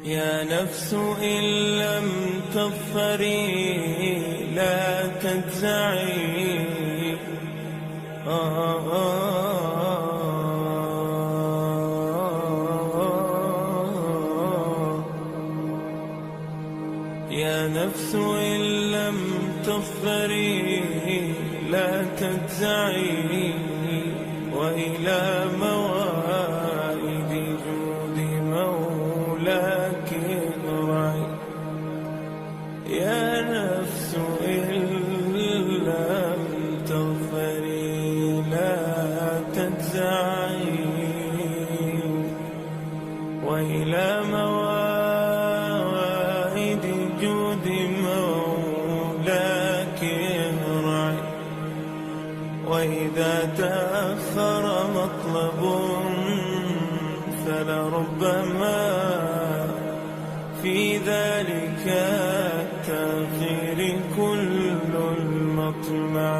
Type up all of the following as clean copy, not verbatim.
يا نفس إن لم تظفري لا تجزعي. يا نفس إن لم تظفري لا تجزعي، وإلى موائد جود مولاك ارعي. يا نفس إن لم تظفري لا تجزعي، وإلى موائد جود مولاك ارعي. وإذا تأخر مطلب فلربما في ذلك التأخير كل المطمع.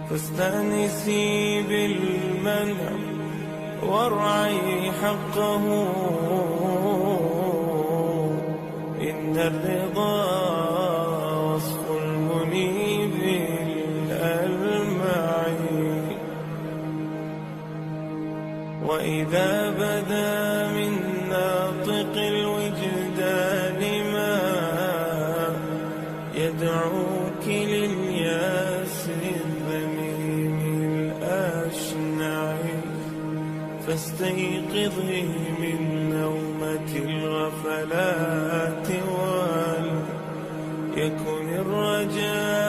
فاستأنسي بالمنع وارعي حقه، إن الرضا وصف المنيب الألمع. وإذا بدا من ناطق الوجدان ما يدعوك للياس الذميم الأشنع، فاستيقظي من نومة الغفلات وليكن الرجاء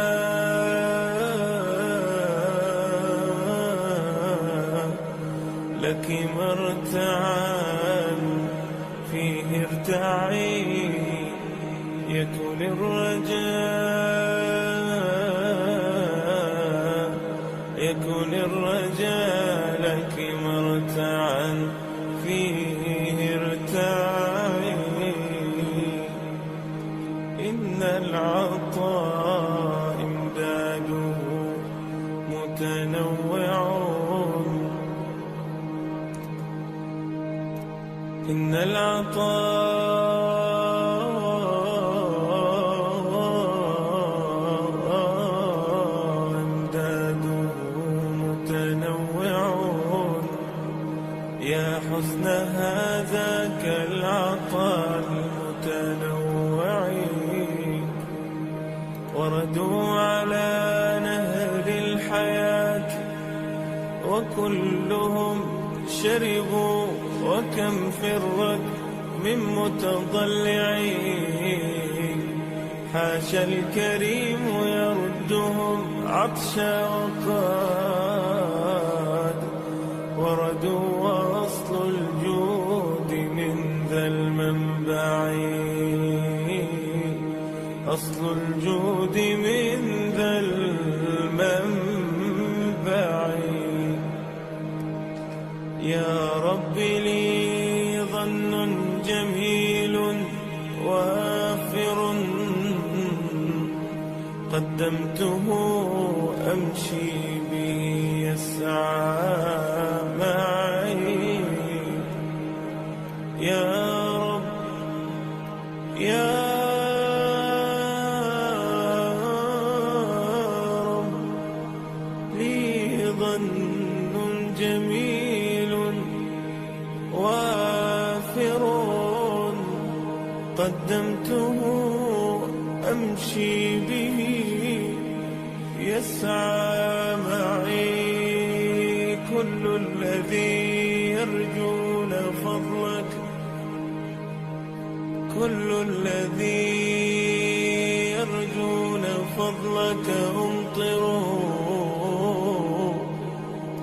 لك مرتعا فيه ارتعي. يكن الرجاء لك مرتعا فيه ارتعي. إن العطاء امداده متنوع، إن العطاء امداده متنوع. يا حسن هذاك العطاء المتنوع، وردوا على نهر الحياة وكلهم شربوا، وكم فرت من متضلعين. حاشا الكريم يردهم عطشا وقاد وردوا، وأصل الجود من ذا المنبع. أصل الجود من ذا المنبع. يا رب لي ظن جميل وافر قدمته أمشي به يسعى معي. يا رب يا رب لي ظن جميل وافر قدمته أمشي به يسعى معي. كل الذي يرجون فضلك، كل الذي يرجون فضلك امطروا.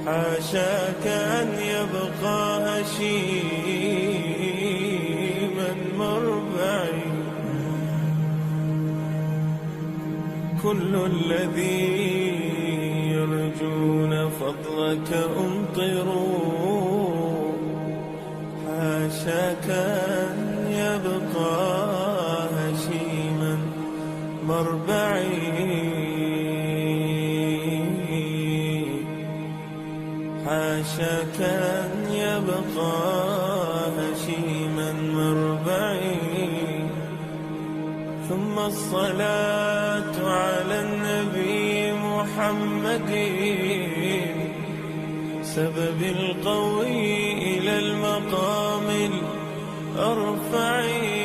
حاشاك أن يبقى هشيما مربعي. كل الذي يرجون فضلك امطروا. حاشاك أن يبقى هشيما مربعي. حاشاك أن يبقى هشيما مربعي. ثم الصلاة على النبي محمد سبب القوي إلى المقام الأرفع.